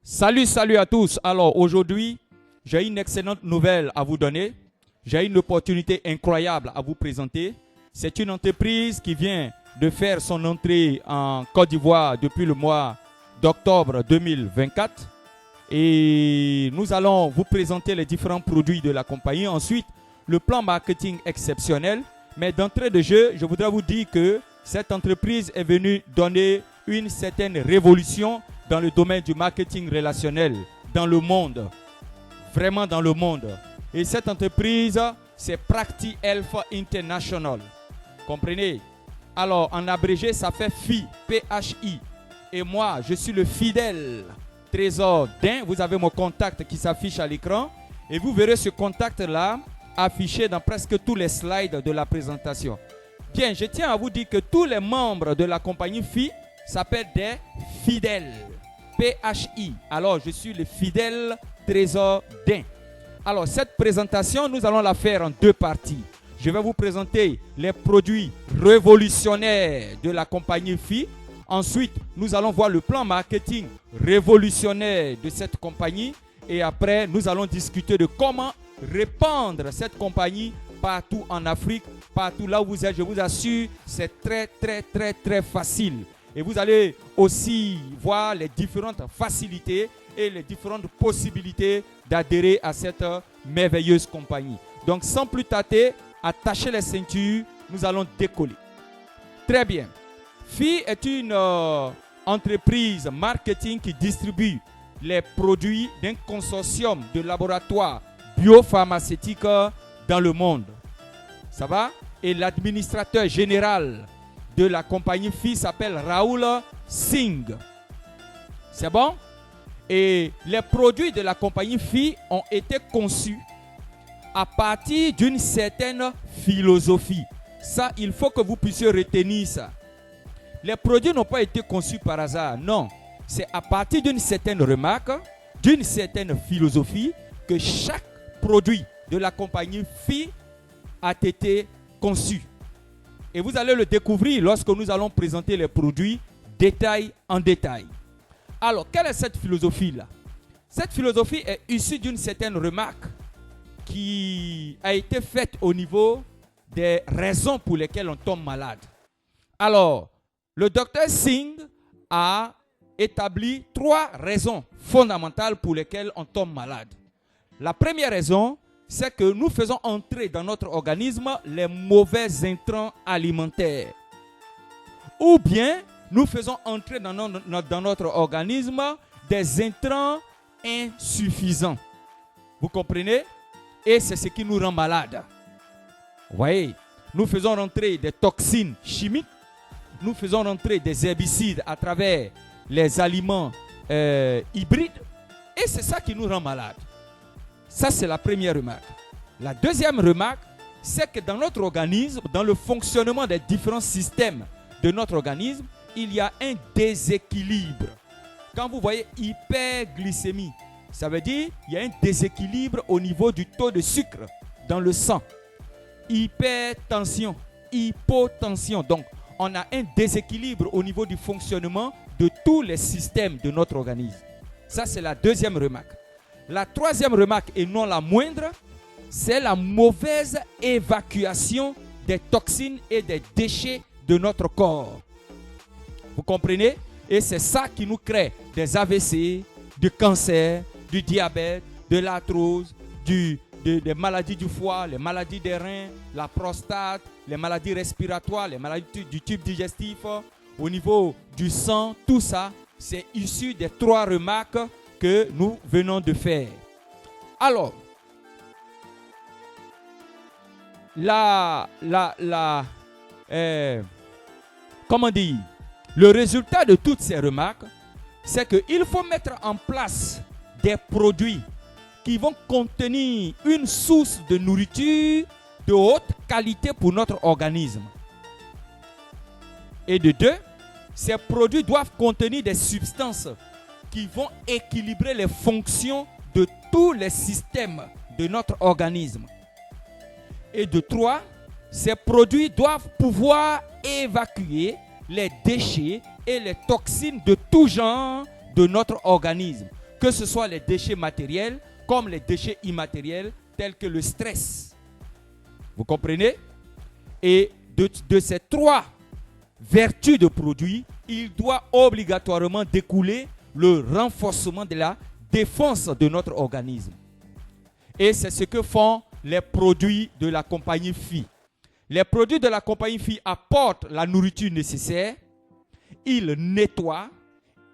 Salut à tous. Alors aujourd'hui, j'ai une excellente nouvelle à vous donner. J'ai une opportunité incroyable à vous présenter. C'est une entreprise qui vient de faire son entrée en Côte d'Ivoire depuis le mois d'octobre 2024. Et nous allons vous présenter les différents produits de la compagnie. Ensuite, le plan marketing exceptionnel. Mais d'entrée de jeu, je voudrais vous dire que cette entreprise est venue donner une certaine révolution dans le domaine du marketing relationnel dans le monde, vraiment dans le monde. Et cette entreprise, c'est Practi Health International. Comprenez? Alors, en abrégé, ça fait FI, P-H-I. Et moi, je suis le fidèle Trésor Dain. Vous avez mon contact qui s'affiche à l'écran. Et vous verrez ce contact-là affiché dans presque tous les slides de la présentation. Bien, je tiens à vous dire que tous les membres de la compagnie FI s'appellent des fidèles. P-H-I. Alors, je suis le fidèle Trésor Dain. Alors, cette présentation, nous allons la faire en deux parties. Je vais vous présenter les produits révolutionnaires de la compagnie FI. Ensuite, nous allons voir le plan marketing révolutionnaire de cette compagnie. Et après, nous allons discuter de comment répandre cette compagnie partout en Afrique, partout là où vous êtes. Je vous assure, c'est très facile. Et vous allez aussi voir les différentes facilités et les différentes possibilités d'adhérer à cette merveilleuse compagnie. Donc, sans plus tarder, attachez les ceintures, nous allons décoller. Très bien. FI est une entreprise marketing qui distribue les produits d'un consortium de laboratoires biopharmaceutiques dans le monde. Ça va? Et l'administrateur général de la compagnie FI s'appelle Raoul Singh. C'est bon? Et les produits de la compagnie FI ont été conçus à partir d'une certaine philosophie. Ça, il faut que vous puissiez retenir ça. Les produits n'ont pas été conçus par hasard, non. C'est à partir d'une certaine remarque, d'une certaine philosophie que chaque produit de la compagnie FI a été conçu. Et vous allez le découvrir lorsque nous allons présenter les produits détail en détail. Alors, quelle est cette philosophie-là? Cette philosophie est issue d'une certaine remarque qui a été faite au niveau des raisons pour lesquelles on tombe malade. Alors, le docteur Singh a établi 3 raisons fondamentales pour lesquelles on tombe malade. La première raison, c'est que nous faisons entrer dans notre organisme les mauvais intrants alimentaires. Ou bien, nous faisons entrer dans notre organisme des intrants insuffisants. Vous comprenez? Et c'est ce qui nous rend malades. Vous voyez, nous faisons rentrer des toxines chimiques, nous faisons rentrer des herbicides à travers les aliments hybrides, et c'est ça qui nous rend malades. Ça, c'est la première remarque. La deuxième remarque, c'est que dans notre organisme, dans le fonctionnement des différents systèmes de notre organisme, il y a un déséquilibre. Quand vous voyez hyperglycémie, ça veut dire qu'il y a un déséquilibre au niveau du taux de sucre dans le sang. Hypertension, hypotension. Donc, on a un déséquilibre au niveau du fonctionnement de tous les systèmes de notre organisme. Ça, c'est la deuxième remarque. La troisième remarque, et non la moindre, c'est la mauvaise évacuation des toxines et des déchets de notre corps. Vous comprenez? Et c'est ça qui nous crée des AVC, du cancer, du diabète, de l'arthrose, des maladies du foie, les maladies des reins, la prostate, les maladies respiratoires, les maladies du tube digestif, au niveau du sang, tout ça, c'est issu des 3 remarques que nous venons de faire. Alors, comment dire, le résultat de toutes ces remarques, c'est qu'il faut mettre en place des produits qui vont contenir une source de nourriture de haute qualité pour notre organisme. Et de 2, ces produits doivent contenir des substances qui vont équilibrer les fonctions de tous les systèmes de notre organisme. Et de 3, ces produits doivent pouvoir évacuer les déchets et les toxines de tout genre de notre organisme. que ce soit les déchets matériels comme les déchets immatériels tels que le stress. Vous comprenez? Et de ces 3 vertus de produit, il doit obligatoirement découler le renforcement de la défense de notre organisme. Et c'est ce que font les produits de la compagnie Phi. Les produits de la compagnie Phi apportent la nourriture nécessaire, ils nettoient,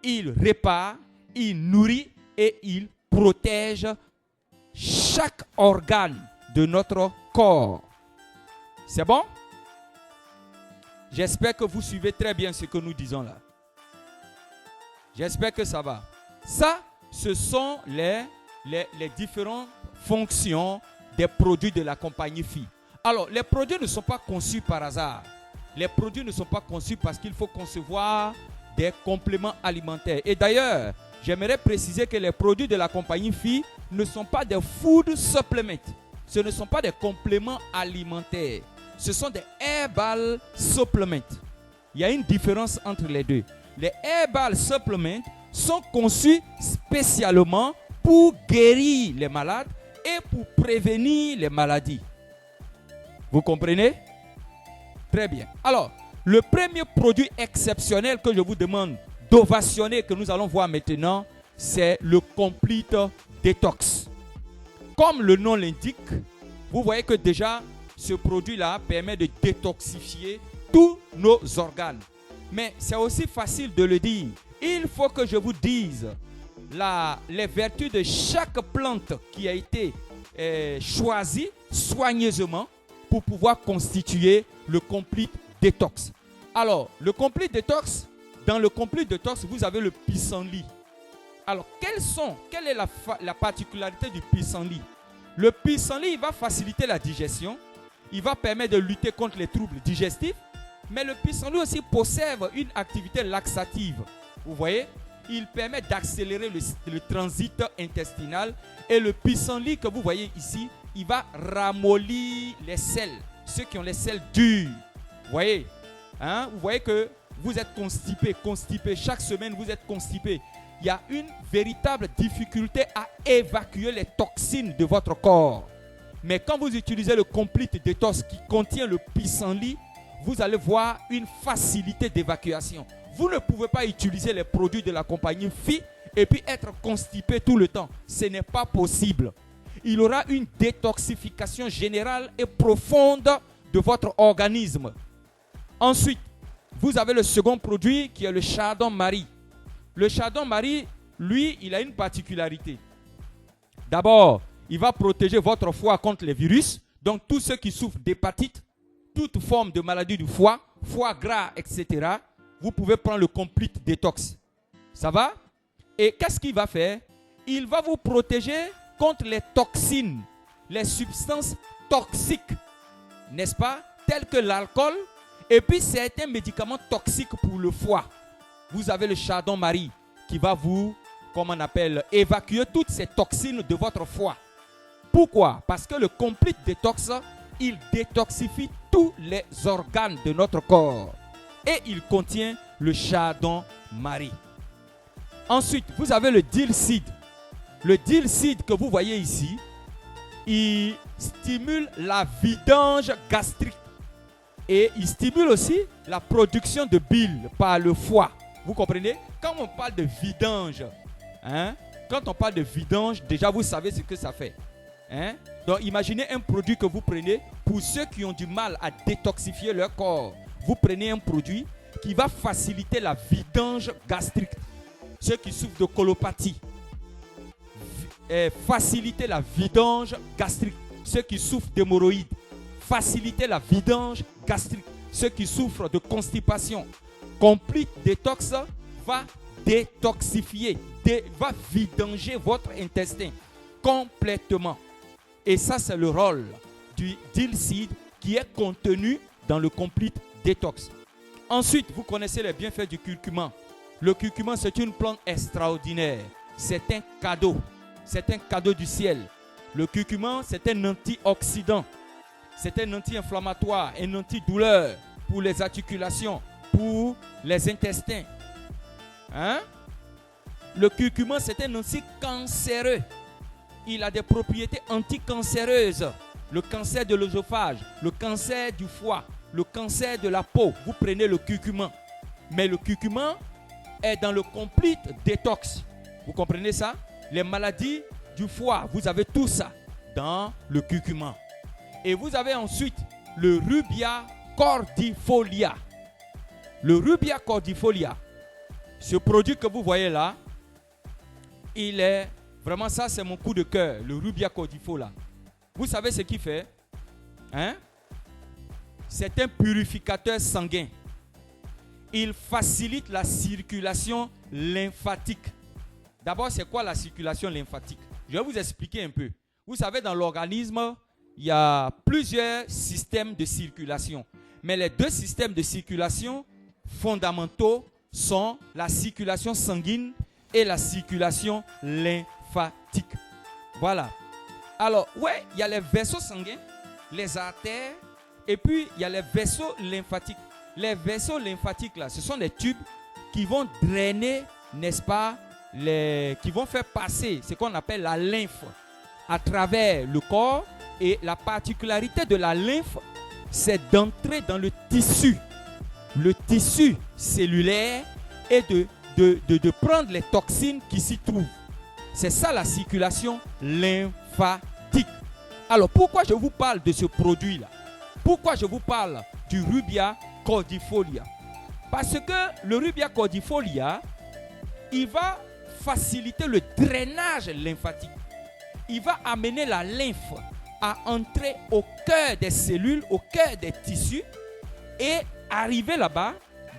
ils réparent, ils nourrissent et ils protègent chaque organe de notre corps. C'est bon? J'espère que vous suivez très bien ce que nous disons là. J'espère que ça va. Ça, ce sont les différentes fonctions des produits de la compagnie Phi. Alors, les produits ne sont pas conçus par hasard. Les produits ne sont pas conçus parce qu'il faut concevoir des compléments alimentaires. Et d'ailleurs, j'aimerais préciser que les produits de la compagnie Phi ne sont pas des food supplements. Ce ne sont pas des compléments alimentaires. Ce sont des herbal supplements. Il y a une différence entre les deux. Les herbal supplements sont conçus spécialement pour guérir les malades et pour prévenir les maladies. Vous comprenez? Très bien. Alors, le premier produit exceptionnel que je vous demande d'ovationner, que nous allons voir maintenant, c'est le Complete Detox. Comme le nom l'indique, vous voyez que déjà, ce produit-là permet de détoxifier tous nos organes. Mais c'est aussi facile de le dire. Il faut que je vous dise les vertus de chaque plante qui a été choisie soigneusement pour pouvoir constituer le Complete Detox. Alors, le Complete Detox, dans le Complete Detox, vous avez le pissenlit. Alors, quelle est la particularité du pissenlit? Le pissenlit, il va faciliter la digestion. Il va permettre de lutter contre les troubles digestifs. Mais le pissenlit aussi possède une activité laxative. Vous voyez? Il permet d'accélérer le transit intestinal. Et le pissenlit que vous voyez ici, il va ramollir les selles. Ceux qui ont les selles dures. Vous voyez? Vous voyez que vous êtes constipé. Chaque semaine, vous êtes constipé. Il y a une véritable difficulté à évacuer les toxines de votre corps. Mais quand vous utilisez le Complete Detox qui contient le pissenlit, vous allez voir une facilité d'évacuation. Vous ne pouvez pas utiliser les produits de la compagnie Phi et puis être constipé tout le temps. Ce n'est pas possible. Il y aura une détoxification générale et profonde de votre organisme. Ensuite, vous avez le second produit qui est le Chardon-Marie. Le Chardon-Marie, lui, il a une particularité. D'abord, il va protéger votre foie contre les virus. Donc, tous ceux qui souffrent d'hépatite, toute forme de maladie du foie, foie gras, etc., vous pouvez prendre le Complete Detox. Ça va? Et qu'est-ce qu'il va faire? Il va vous protéger contre les toxines, les substances toxiques, n'est-ce pas? Telles que l'alcool et puis certains médicaments toxiques pour le foie. Vous avez le Chardon-Marie qui va vous, comme on appelle, évacuer toutes ces toxines de votre foie. Pourquoi? Parce que le Complete Detox, il détoxifie tous les organes de notre corps. Et il contient le Chardon-Marie. Ensuite, vous avez le Dill Seed. Le Dill Seed que vous voyez ici, il stimule la vidange gastrique. Et il stimule aussi la production de bile par le foie. Vous comprenez? Quand on parle de vidange, quand on parle de vidange, déjà vous savez ce que ça fait. Donc imaginez un produit que vous prenez pour ceux qui ont du mal à détoxifier leur corps. Vous prenez un produit qui va faciliter la vidange gastrique. Ceux qui souffrent de colopathie. Faciliter la vidange gastrique. Ceux qui souffrent d'hémorroïdes. Faciliter la vidange gastrique. Ceux qui souffrent de constipation. Complete Detox va détoxifier, va vidanger votre intestin complètement. Et ça, c'est le rôle du Dill Seed qui est contenu dans le Complete Detox. Ensuite, vous connaissez les bienfaits du curcuma. Le curcuma, c'est une plante extraordinaire. C'est un cadeau. C'est un cadeau du ciel. Le curcuma, c'est un antioxydant. C'est un anti-inflammatoire, un antidouleur pour les articulations, pour les intestins. Le curcuma, c'est un anticancéreux. Il a des propriétés anticancéreuses. Le cancer de l'œsophage, le cancer du foie, le cancer de la peau. Vous prenez le curcuma. Mais le curcuma est dans le complete détox. Vous comprenez ça? Les maladies du foie, vous avez tout ça dans le curcuma. Et vous avez ensuite le Rubia cordifolia. Le Rubia cordifolia, ce produit que vous voyez là, il est vraiment, ça c'est mon coup de cœur, le Rubia cordifolia. Vous savez ce qu'il fait? Hein? C'est un purificateur sanguin. Il facilite la circulation lymphatique. D'abord, c'est quoi la circulation lymphatique? Je vais vous expliquer un peu. Vous savez, dans l'organisme, il y a plusieurs systèmes de circulation. Mais les deux systèmes de circulation fondamentaux sont la circulation sanguine et la circulation lymphatique. Voilà. Alors, ouais, il y a les vaisseaux sanguins, les artères, et puis il y a les vaisseaux lymphatiques. Les vaisseaux lymphatiques, là, ce sont des tubes qui vont drainer, n'est-ce pas, qui vont faire passer ce qu'on appelle la lymphe à travers le corps. Et la particularité de la lymphe, c'est d'entrer dans le tissu cellulaire et de prendre les toxines qui s'y trouvent. C'est ça la circulation lymphatique. Alors pourquoi je vous parle de ce produit-là? Pourquoi je vous parle du Rubia cordifolia? Parce que le Rubia cordifolia, il va faciliter le drainage lymphatique. Il va amener la lymphe à entrer au cœur des cellules, au cœur des tissus et arriver là-bas,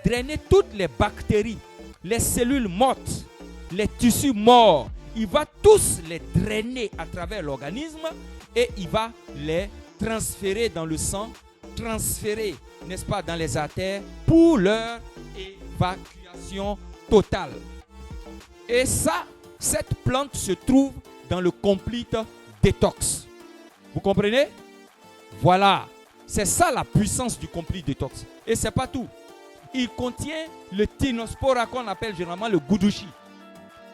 drainer toutes les bactéries, les cellules mortes, les tissus morts. Il va tous les drainer à travers l'organisme et il va les transférer dans le sang, transférer, n'est-ce pas, dans les artères pour leur évacuation totale. Et ça, cette plante se trouve dans le complete détox. Vous comprenez? Voilà. C'est ça la puissance du complete détox. Et c'est pas tout. Il contient le Tinospora qu'on appelle généralement le Gudushi.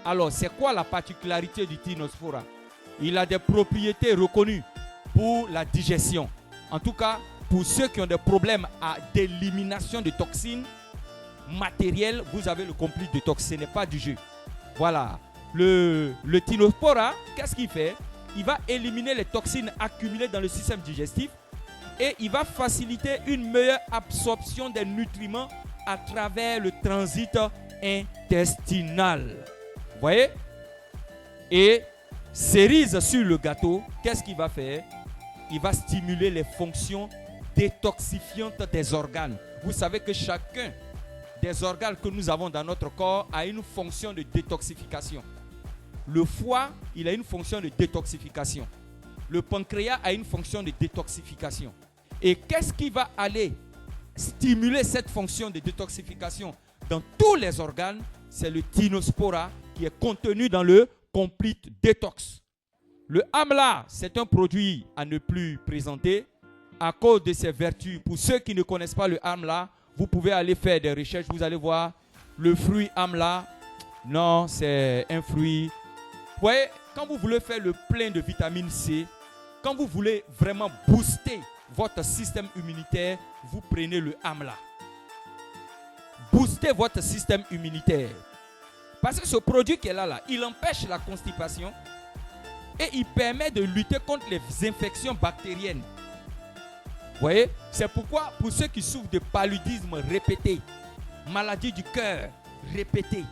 Alors, c'est quoi la particularité du Tinospora? Il a des propriétés reconnues pour la digestion. En tout cas, pour ceux qui ont des problèmes d'élimination de toxines matérielles, vous avez le complete détox. Ce n'est pas du jeu. Voilà. Le Tinospora, qu'est-ce qu'il fait? Il va éliminer les toxines accumulées dans le système digestif et il va faciliter une meilleure absorption des nutriments à travers le transit intestinal. Vous voyez? Et cerise sur le gâteau, qu'est-ce qu'il va faire? Il va stimuler les fonctions détoxifiantes des organes. Vous savez que chacun des organes que nous avons dans notre corps a une fonction de détoxification. Le foie, il a une fonction de détoxification. Le pancréas a une fonction de détoxification. Et qu'est-ce qui va aller stimuler cette fonction de détoxification dans tous les organes? C'est le Tinospora qui est contenu dans le complete détox. Le Amla, c'est un produit à ne plus présenter à cause de ses vertus. Pour ceux qui ne connaissent pas le Amla, vous pouvez aller faire des recherches. Vous allez voir le fruit Amla. Non, c'est un fruit. Vous voyez, quand vous voulez faire le plein de vitamine C, quand vous voulez vraiment booster votre système immunitaire, vous prenez le Amla. Boostez votre système immunitaire. Parce que ce produit qui est là, il empêche la constipation et il permet de lutter contre les infections bactériennes. Vous voyez, c'est pourquoi pour ceux qui souffrent de paludisme répété, maladie du cœur répétée,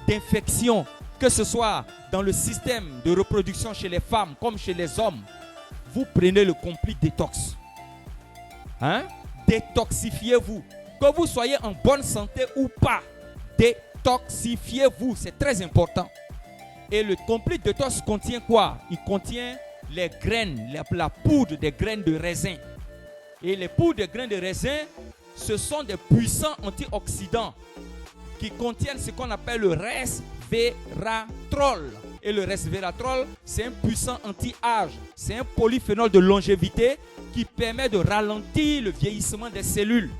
d'infections, que ce soit dans le système de reproduction chez les femmes comme chez les hommes, vous prenez le complete détox. Hein? Détoxifiez-vous. Que vous soyez en bonne santé ou pas, détoxifiez-vous. C'est très important. Et le complete détox contient quoi? Il contient les graines, la poudre des graines de raisin. Et les poudres de graines de raisin, ce sont des puissants antioxydants qui contiennent ce qu'on appelle le resveratrol. Et le resveratrol, c'est un puissant anti-âge. C'est un polyphénol de longévité qui permet de ralentir le vieillissement des cellules.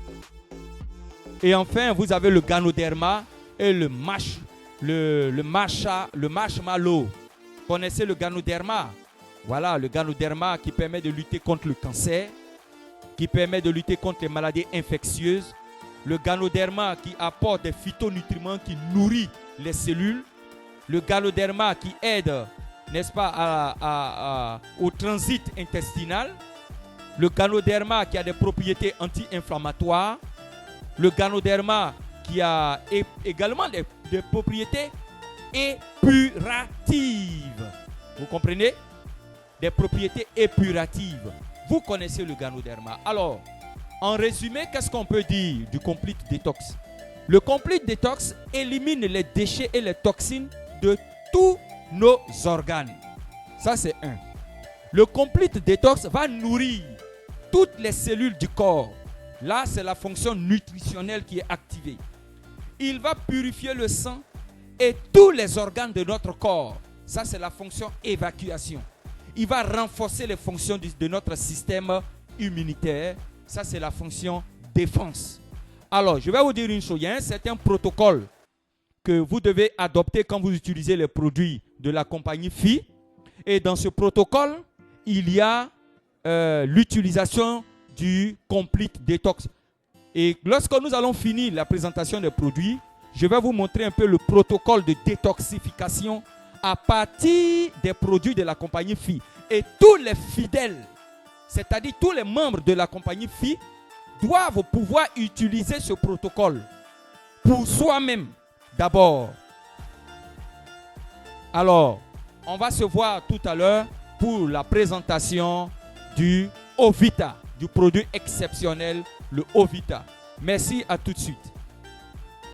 Et enfin, vous avez le Ganoderma et le le marshmallow. Connaissez le Ganoderma? Voilà, le Ganoderma qui permet de lutter contre le cancer, qui permet de lutter contre les maladies infectieuses. Le Ganoderma qui apporte des phytonutriments qui nourrissent les cellules. Le Ganoderma qui aide, n'est-ce pas, au transit intestinal. Le Ganoderma qui a des propriétés anti-inflammatoires. Le Ganoderma qui a également des propriétés épuratives. Vous comprenez? Des propriétés épuratives. Vous connaissez le Ganoderma. Alors, en résumé, qu'est-ce qu'on peut dire du Complete Detox? Le Complete Detox élimine les déchets et les toxines de tous nos organes. Ça, c'est un. Le Complete Detox va nourrir toutes les cellules du corps. Là, c'est la fonction nutritionnelle qui est activée. Il va purifier le sang et tous les organes de notre corps. Ça, c'est la fonction évacuation. Il va renforcer les fonctions de notre système immunitaire. Ça, c'est la fonction défense. Alors, je vais vous dire une chose. Il y a un certain protocole que vous devez adopter quand vous utilisez les produits de la compagnie Phi. Et dans ce protocole, il y a l'utilisation du Complete Detox. Et lorsque nous allons finir la présentation des produits, je vais vous montrer un peu le protocole de détoxification à partir des produits de la compagnie Phi. Et tous les fidèles, c'est-à-dire tous les membres de la compagnie Phi, doivent pouvoir utiliser ce protocole pour soi-même d'abord. Alors, on va se voir tout à l'heure pour la présentation du Ovita, du produit exceptionnel, le Ovita. Merci, à tout de suite.